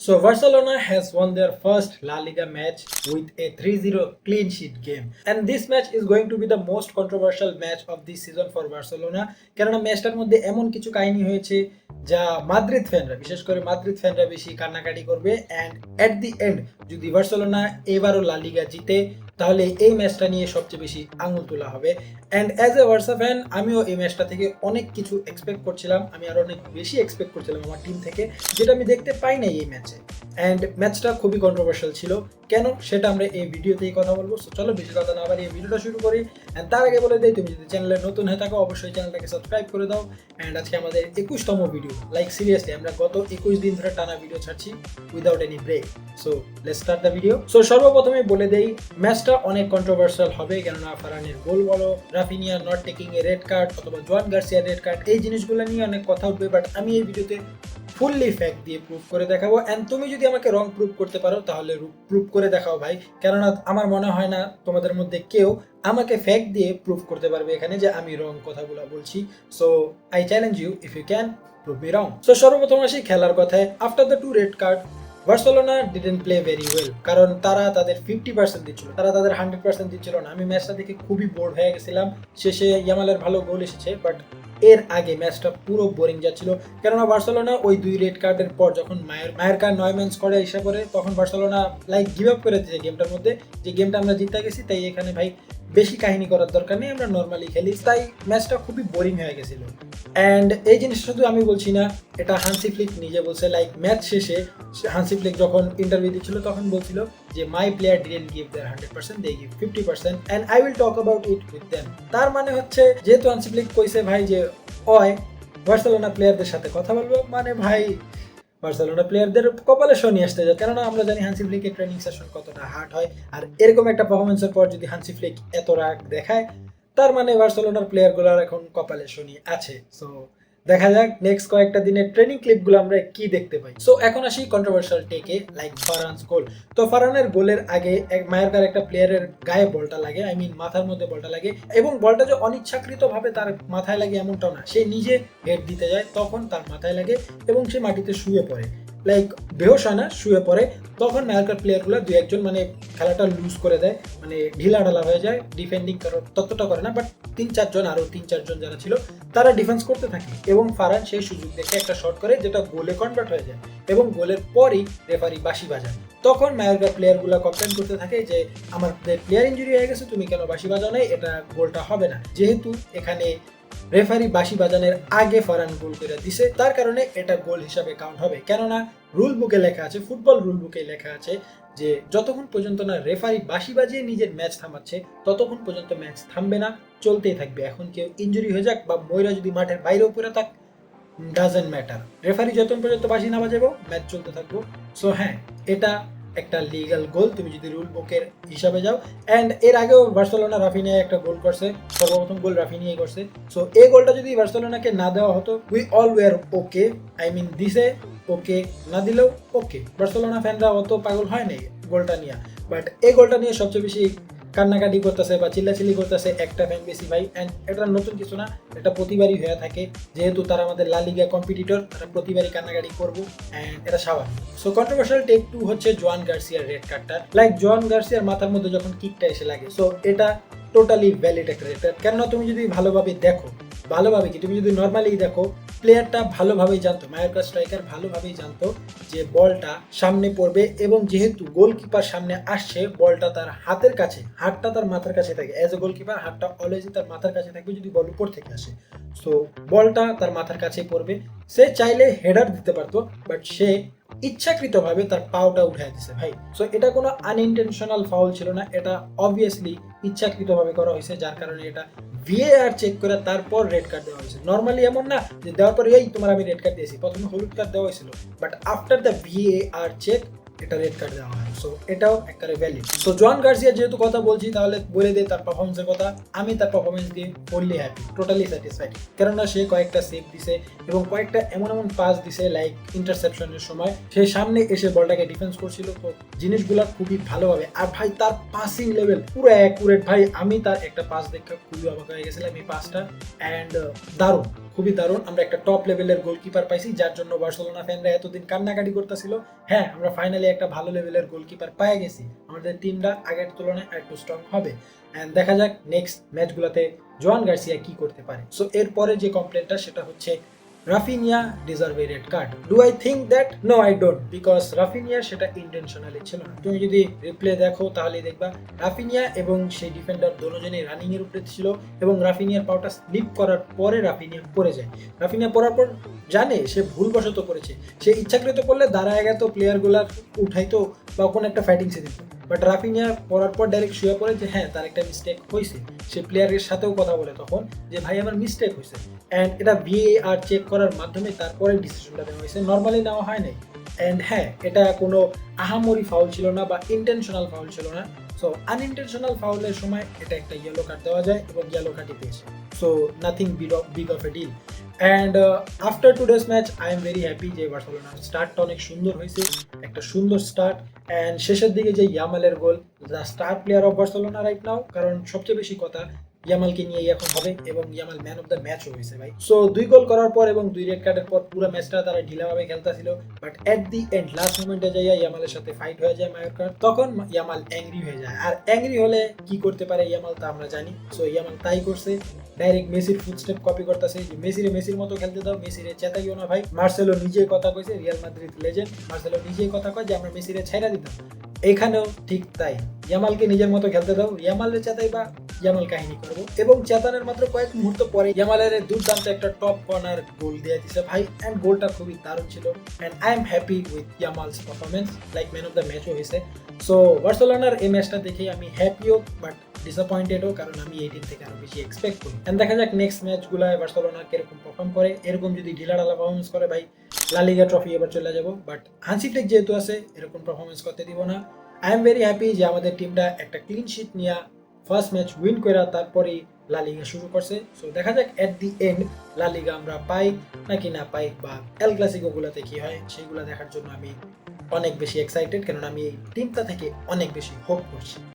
So Barcelona has won their first La Liga match with a 3-0 clean sheet game. And this match is going to be the most controversial match of this season for Barcelona. কেননা ম্যাচটার মধ্যে এমন কিছু কাহিনী হয়েছে যা Madrid ফ্যানরা, বিশেষ করে Madrid ফ্যানরা বেশি কান্নাকাটি করবে। অ্যান্ড অ্যাট দি এন্ড যদি বার্সেলোনা এবারও লা লিগা জিতে তাহলে এই ম্যাচটা নিয়ে সবচেয়ে বেশি আঙুল তোলা হবে। And as a Barca fan আমিও এই ম্যাচটা থেকে অনেক কিছু এক্সপেক্ট করছিলাম, আমি আরও অনেক বেশি এক্সপেক্ট করছিলাম আমার টিম থেকে, যেটা আমি দেখতে পাই নাই এই ম্যাচে। অ্যান্ড ম্যাচটা খুবই কন্ট্রোভার্সিয়াল ছিল। কেন সেটা আমরা এই ভিডিওতেই কথা বলবো। সো চলো বেশি কথা না বাড়িয়ে ভিডিওটা শুরু করি। অ্যান্ড তার আগে বলে দিই, তুমি যদি চ্যানেলে নতুন হয়ে থাকো অবশ্যই চ্যানেলটাকে সাবস্ক্রাইব করে দাও। অ্যান্ড আজকে আমাদের 21তম ভিডিও। লাইক সিরিয়াসলি আমরা গত 21 দিন ধরে টানা ভিডিও ছাড়ছি without any break. So let's start the video. So সর্বপ্রথমে বলে দেই ম্যাচটা অনেক কন্ট্রোভার্সিয়াল হবে, কেননা ফারহানের গোল বলো, Raphinha not taking a red card অথবা জোয়ান গার্সিয়া রেড কার্ড, এই জিনিসগুলো নিয়ে অনেক কথা উঠবে। বাট আমি এই ভিডিওতে ফুললি ফ্যাক্ট দিয়ে প্রুভ করে দেখাবো। অ্যান্ড তুমি যদি আমাকে রং প্রুভ করতে পারো তাহলে প্রুভ করে দেখাও ভাই, কেননা আমার মনে হয় না তোমাদের মধ্যে কেউ আমাকে ফ্যাক্ট দিয়ে প্রুভ করতে পারবে এখানে যে আমি রং কথাগুলো বলছি। So I challenge you if you can prove me wrong. So সর্বপ্রথম আসি খেলার কথায়। After the 2 red card Barcelona didn't play very well, কারণ তারা তাদের 50% দিচ্ছিল, তারা তাদের 100% দিচ্ছিল না। আমি ম্যাচটা দেখে খুবই বোর্ড হয়ে গেছিলাম। শেষে ইয়ামালের ভালো গোল এসেছে, বাট এর আগে ম্যাচটা পুরো বোরিং যাচ্ছিল। কেননা বার্সেলোনা ওই 2 রেড কার্ডের পর যখন মায়ের নয়ম্যান স্কোয়াডে এসে পড়ে তখন বার্সেলোনা লাইক গিভ আপ করে দিয়েছে গেমটার মধ্যে, যে গেমটা আমরা জিতে গেছি, তাই এখানে ভাই বেশি কাহিনী করার দরকার নেই, আমরা নর্মালি খেলি। তাই ম্যাচটা খুবই বোরিং হয়ে গেছিল। অ্যান্ড এই জিনিসটা শুধু আমি বলছি না, এটা হান্সি ফ্লিক নিজে বলছে। লাইক ম্যাচ শেষে হান্সি ফ্লিক যখন ইন্টারভিউ দিচ্ছিল তখন বলছিল যে my player didn't give their 100%, they give 50% and I will talk about it with them. তার মানে হচ্ছে যেহেতু হান্সি ফ্লিক কইছে ভাই যে ওই বার্সেলোনা প্লেয়ারদের সাথে কথা বলবো, মানে ভাই বার্সেলোনা প্লেয়ারদের কপালে শনি আসতে যায়। কেননা আমরা জানি হান্সি ফ্লিকের ট্রেনিং সেশন কতটা হার্ড হয়, আর এরকম একটা পারফরমেন্সের পর যদি হান্সি ফ্লিক এত রাগ দেখায় তার মানে বার্সেলোনার প্লেয়ারগুলোর এখন কপালে শনি আছে। সো দেখা যাক নেক্সট কয়েকটা দিনের ট্রেনিং ক্লিপগুলো আমরা কি দেখতে পাই। সো এখন আসি কন্ট্রোভার্সিয়াল টেকে, লাইক ফারহানস গোল। তো ফারহানের গোলের আগে মায়েরকার একটা প্লেয়ারের গায়ে বলটা লাগে, আই মিন মাথার মধ্যে বলটা লাগে, এবং বলটা যে অনিচ্ছাকৃতভাবে তার মাথায় লাগে এমনটাও না, সে নিজে হেড দিতে যায় তখন তার মাথায় লাগে এবং সে মাটিতে শুয়ে পড়ে। লাইক বেহোশ হয় না, শুয়ে পড়ে। তখন মায়ারকার প্লেয়ারগুলো 2-1 মানে খেলাটা লুজ করে দেয়, মানে ঢিলাঢালা হয়ে যায়। ডিফেন্ডিং কারো ততটা করে না, বাট 3-4 জন আরো 3-4 জন যারা ছিল তারা ডিফেন্স করতে থাকে, এবং ফারহান সেই সুযোগ দেখে একটা শট করে যেটা গোলে কনভার্ট হয়ে যায়, এবং গোলের পরই রেফারি বাঁশি বাজায়। তখন মায়ারকার প্লেয়ারগুলো কমপ্লেন করতে থাকে যে আমাদের প্লেয়ার ইনজুরি হয়ে গেছে, তুমি কেন বাঁশি বাজাও নাই, এটা গোলটা হবে না। যেহেতু এখানে রেফারি বাঁশি বাজানোর আগে ফারহান গোল করে দিছে, তার কারণে এটা গোল হিসাবে কাউন্ট হবে। কেননা রুল বুকে লেখা আছে, ফুটবল রুল বুকে লেখা আছে যে যতক্ষণ পর্যন্ত না রেফারি বাঁশি বাজিয়ে নিজের ম্যাচ থামাচ্ছে ততক্ষণ পর্যন্ত ম্যাচ থামবে না, চলতেই থাকবে। এখন কেউ ইনজুরি হয়ে যাক বা ময়রা যদি মাঠের বাইরেও পড়ে থাক, ডাজেন্ট ম্যাটার, রেফারি যতক্ষণ পর্যন্ত বাঁশি না বাজাবো ম্যাচ চলতে থাকবো। সো হ্যাঁ, এটা একটা লিগ্যাল গোল তুমি যদি রুল বুকের হিসাবে যাও। অ্যান্ড এর আগেও বার্সেলোনা রাফিনিয়া একটা গোল করছে, সর্বপ্রথম গোল রাফিনিয়াই করছে। সো এই গোলটা যদি বার্সেলোনাকে না দেওয়া হতো, we all were okay, I mean দিছে ওকে, না দিলেও ওকে। বার্সেলোনা ফ্যানরা অত পাগল হয় নাই গোলটা নিয়ে। বাট এই গোলটা নিয়ে সবচেয়ে বেশি কান্নাকাটি করতেছে বা চিল্লাচিল্লি করতেছে একটা ফ্যান বেশি ভাই। অ্যান্ড এটা নতুন কিছু না, এটা প্রতিবারই হয়ে থাকে, যেহেতু তারা আমাদের লা লিগা কম্পিটিটর, তারা প্রতিবারই কান্নাকাটি করবো, অ্যান্ড এটা স্বাভাবিক। সো কন্ট্রোভার্সিয়াল টেক 2 হচ্ছে জোয়ান গার্সিয়ার রেড কার্ডটা। লাইক জোয়ান গার্সিয়ার মাথার মধ্যে যখন কিকটা এসে লাগে, সো এটা টোটালি ভ্যালিড একটা রেড কার্ড। কেননা তুমি যদি ভালোভাবে দেখো, ভালোভাবে কি তুমি যদি নর্মালি দেখো, প্লেয়ারটা ভালোভাবেই জানতো, মায়ারকার স্ট্রাইকার ভালোভাবেই জানতো যে বলটা সামনে পড়বে, এবং যেহেতু গোলকিপার সামনে আসছে, বলটা তার হাতের কাছে, হাতটা তার মাথার কাছে থাকে। অ্যাজ এ গোলকিপার হাতটা অলওয়েজই তার মাথার কাছে থাকবে যদি বল উপর থেকে আসে। সো বলটা তার মাথার কাছেই পড়বে। সে চাইলে হেডার দিতে পারতো, বাট সে ইচ্ছাকৃতভাবে তার পাওটা উঠাই দিছে ভাই। সো এটা কোনো আনইনটেনশনাল ফাউল ছিল না, এটা অবভিয়াসলি ইচ্ছাকৃতভাবে করা হয়েছে, যার কারণে এটা ভিএআর চেক করে তারপর রেড কার্ড দেওয়া হয়েছে। নর্মালি এমন না যে দেওয়ার পরে এই তোমার আমি রেড কার্ড দিয়েছি, প্রথমে হলুদ কার্ড দেওয়া হয়েছিল, but after the VAR check এটা রেড কার্ড দেওয়া হয়। সো এটাও একেবারে ভ্যালিড। সো জোয়ান গার্সিয়া যেহেতু কথা বলছি তাহলে বলে দেই তার পারফরমেন্সের কথা। আমি তার পারফরমেন্স দিয়ে ফুললি হ্যাপি, টোটালি স্যাটিসফাইড। কেননা সে কয়েকটা সেভ দিছে এবং কয়েকটা এমন এমন পাস দিছে লাইক ইন্টারসেপশনের সময় সে সামনে এসে বলটাকে ডিফেন্স করছিল, তো জিনিসগুলো খুবই ভালোভাবে। আর ভাই তার পাসিং লেভেল পুরো অ্যাকুরেট ভাই। আমি তার একটা পাস দেখে খুবই অবাক হয়ে গেছিলাম এই পাসটা, অ্যান্ড দারুণ, খুবই দারুণ। আমরা একটা টপ লেভেলের গোলকিপার পাইছি, যার জন্য বার্সেলোনা ফ্যানরা এতদিন কান্নাকাটি করতেছিল। হ্যাঁ, আমরা ফাইনালি একটা ভালো লেভেলের গোলকিপার পেয়ে গেছি। আমাদের টিমটা আগের তুলনায় একটু স্ট্রং হবে, এন্ড দেখা যাক নেক্সট ম্যাচগুলোতে জোয়ান গার্সিয়া কি করতে পারে। সো এরপরে যে কমপ্লেনটা সেটা হচ্ছে Raphinha deserve a red card. Do I think that? No, I don't, because Raphinha সেটা ইন্টেনশনালি ছিল না। তুমি যদি রিপ্লে দেখো তাহলে দেখবা রাফিনিয়া এবং সেই ডিফেন্ডার দুজনেই রানিং এর উপরে ছিল এবং রাফিনিয়ার পাউটা স্লিপ করার পরে রাফিনিয়া পড়ে যায়। রাফিনিয়া পড়ার পর জানে সে ভুলবশত করেছে, সে ইচ্ছাকৃত করলে দাঁড়ায় গেত প্লেয়ারগুলা উঠাইতো বা কোনো একটা ফাইটিং সে দিত, বাট রাফিনিয়া পড়ার পর ডাইরেক্ট শুয়ে পড়ে যে হ্যাঁ তার একটা মিস্টেক হয়েছে। সে প্লেয়ারের সাথেও কথা বলে তখন যে ভাই আমার মিস্টেক হয়েছে, অ্যান্ড এটা VAR চেক করার মাধ্যমে তারপরে ডিসিশনটা নেওয়া হয়েছে, নর্মালি নেওয়া হয় নাই। অ্যান্ড হ্যাঁ, এটা কোনো আহামরি ফাউল ছিল না বা ইন্টেনশনাল ফাউল ছিল না। সো আনইন্টেনশনাল ফাউলের সময় এটা একটা ইয়েলো কার্ড দেওয়া যায় এবং ইয়েলো কার্ডই পেয়েছে। So nothing big of a deal. And after today's match I am very happy যে বার্সেলোনার স্টার্টটা অনেক সুন্দর হয়েছে, একটা সুন্দর স্টার্ট। অ্যান্ড শেষের দিকে যে ইয়ামালের গোল, the star player of Barcelona right now, কারণ সবচেয়ে বেশি কথা ইয়ামালকে নিয়েই এখন হবে এবং ইয়ামাল ম্যান অফ দ্য ম্যাচও হয়েছে ভাই। সো 2 গোল করার পর এবং 2 রেড কার্ডের পর পুরো ম্যাচটা তারা ঢিলাভাবে খেলতেছিল, but at the end last মোমেন্টে যাইয়া ইয়ামালের সাথে ফাইট হয়ে যায় মায়োরকার, তখন ইয়ামাল অ্যাংরি হয়ে যায়। আর অ্যাংরি হলে কি করতে পারে ইয়ামাল তা আমরা জানি। সো ইয়ামাল তাই করছে, ডাইরেক্ট মেসির ফুটস্টেপ কপি করতেছে, যে মেসির মতো খেলতে দাও, মেসিরে চেতাইও না ভাই। মার্সেলো নিজে কথা কইছে, রিয়াল মাদ্রিদ লেজেন্ড মার্সেলো নিজেই কথা কয় যে আমরা মেসিরে ছেড়ে দিতাম। এখানেও ঠিক তাই, ইয়ামালকে নিজের মতো খেলতে দাও, ইয়ামালের চেতাই বা ইয়ামাল কাহিনী করবো। এবং চেতানের মাত্র কয়েক মুহূর্ত পরে ইয়ামালের দুর্দান্ত একটা টপ কর্নার গোল দিয়ে দিছে ভাই, এন্ড গোলটা খুবই দারুণ ছিল। And I am happy with Yamal's performance, like man of the ম্যাচও হয়েছে। সো বার্সেলোনার এই ম্যাচটা দেখে আমি হ্যাপিও বাট ডিসঅ্যাপয়েন্টেডও, কারণ আমি এই টিম থেকে আরো বেশি এক্সপেক্ট করি। এন্ড দেখা যাক নেক্সট ম্যাচগুলোয় বার্সেলোনা কিরকম পারফর্ম করে। এরকম যদি ঢিলাঢালা পারফরমেন্স করে ভাই, লা লিগা ট্রফি এবার চলে যাব, বাট হান্সি ফ্লিক যেহেতু আছে এরকম পারফরমেন্স করতে দিব না। আই এম ভেরি হ্যাপি যে আমাদের টিমটা একটা ক্লিন শিট নিয়ে ফার্স্ট ম্যাচ উইন করে তারপরে লা লিগা শুরু করছে। সো দেখা যাক এট দি এন্ড লা লিগা আমরা পাই নাকি না পাই, বা এল ক্লাসিকো গুলাতে কি হয় সেগুলো দেখার জন্য আমি অনেক বেশি এক্সাইটেড, কেননা আমি এই টিমটা থেকে অনেক বেশি হোপ করছি।